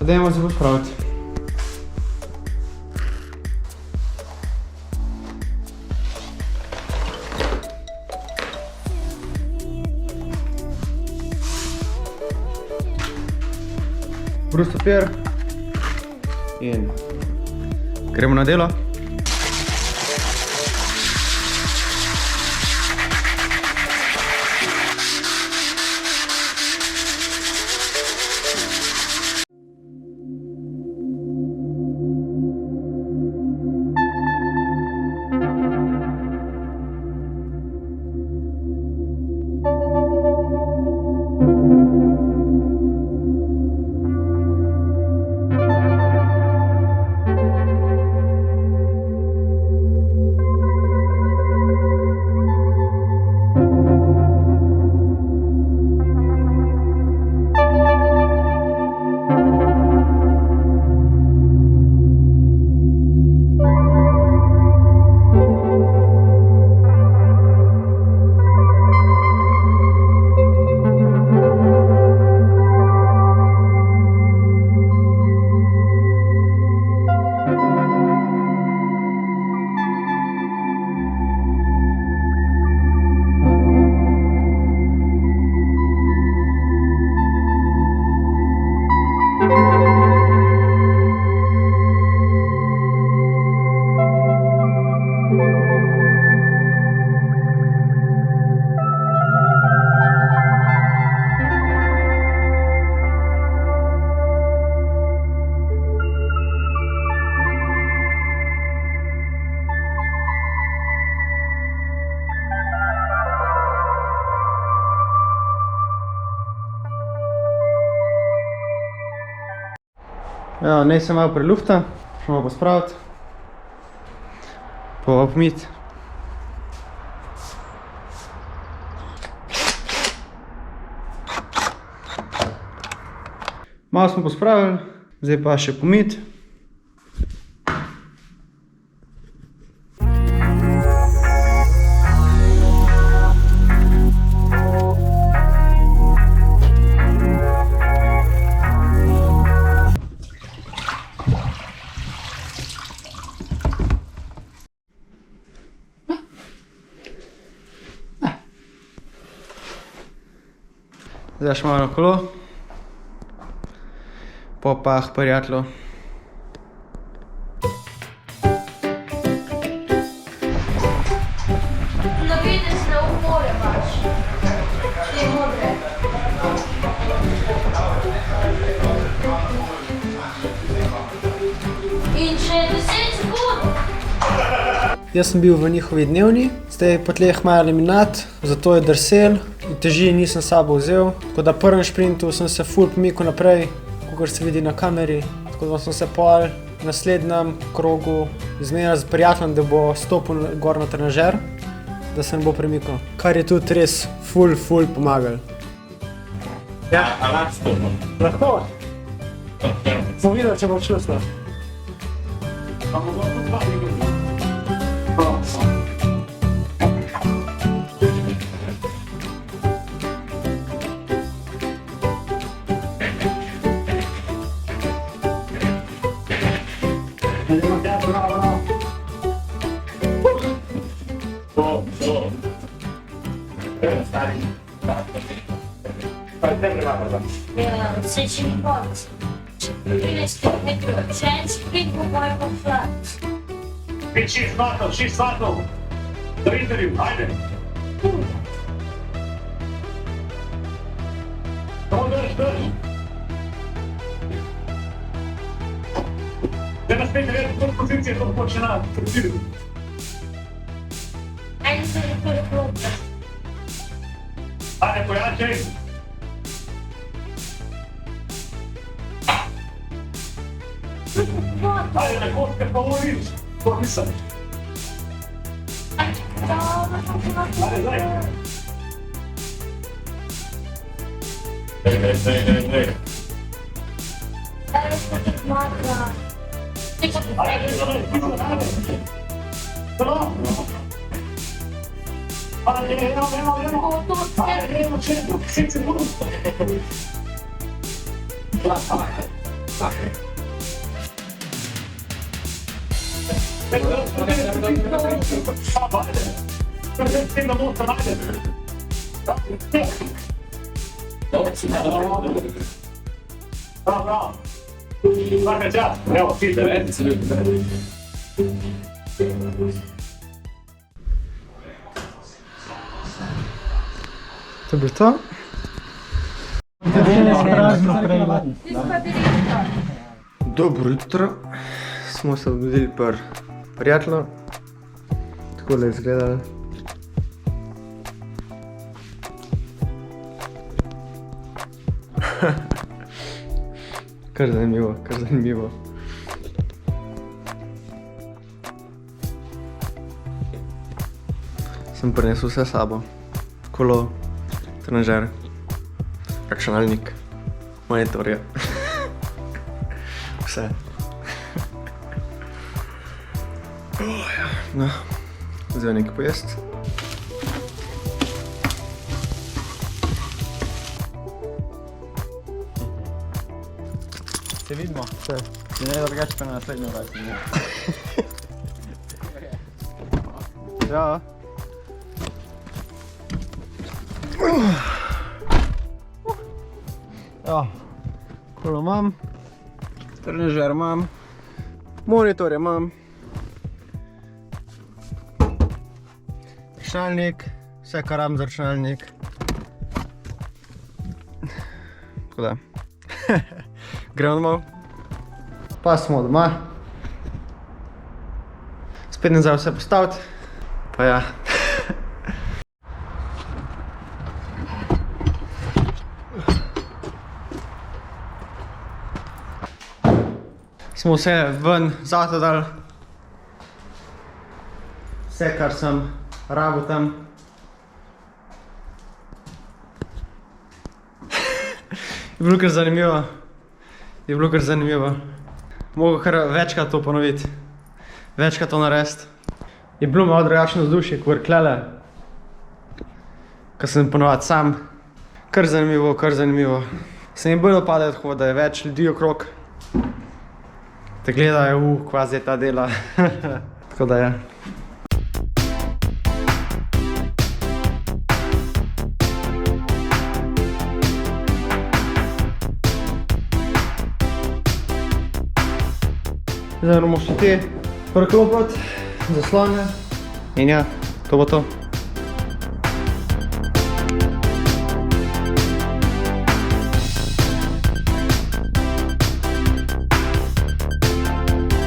Pa dajmo se pospraviti. Brus papir in gremo na delo. Ja, naj se malo prelufta, še malo pospraviti, pa pomiti. Malo smo pospravili, zdaj pa še pomiti. Zdaj še malo na kolo, pa k prijatelju. Na videz ne umore baš, te modre. In še 10 sekund. Jaz sem bil v njihovi dnevni, zdaj po tleh imajo laminat, zato je drsel. Teži nisem s sabo vzel, tako da v prvem šprintu sem se ful pomikal naprej, kakor se vidi na kameri. Tako da sem se pol v naslednjem krogu zmenil z prijateljem, da bo stopil gor na trenažer, da se ne bo premikal. Kar je tudi res ful pomagalo. Ja, a lahko stopno? Lahko. Sem videl, če bom čustva. Pa bomo tudi dva igrali. Se ci importa, c'è scritto poi con flat. Ci svatno! Da intervju, ajde! Samo drži! Zdaj nas spet reći kod pozicije, to počne na trpiru. Ajde se ne preklopiti. Ajde, pojačaj! Ajde, na kotke pa ovo vidiš, to nisam. Ajde, daj! Ej. Daj se ti matra. Ajde, daj! Bravo! Ajde, evo! Ajde, evo, četvrk, 6 sekund! Bravo. Svaka čast, evo, pite. To je bilo to. Dobro jutro. Smo se obudili pri prijatelju. Takole je izgledalo. Kar zanimivo, kar zanimivo. Sem prinesel vse s sabo. Kolo, trenažer, računalnik, monitorje. Vse. No, zdaj nekaj pojesti. Se vidimo? Se. Ne, drugače pa na naslednjo vrati. Ja. Ja, kolo imam, trenažer imam, monitorje imam, računalnik, vse kar rabim za računalnik. Tako da, gremo domov. Pa smo doma. Spet nazaj vse postaviti, pa ja. Smo vse ven zate dali. Vse, kar sem rabil tam. Je bilo kar zanimivo. Je bilo kar zanimivo. Mogo kar večkrat to ponoviti. Večkrat to narediti. Je bilo malo drugačno vzdušje, kot klele. Ko sem ponovadi sam. Kar zanimivo, kar zanimivo. Se mi bolj dopada, tako da je več ljudi okrog. Te gledajo, kva zdaj ta dela. Tako da je. Zdaj moramo še te preklopiti, zaslone. In ja, to bo to.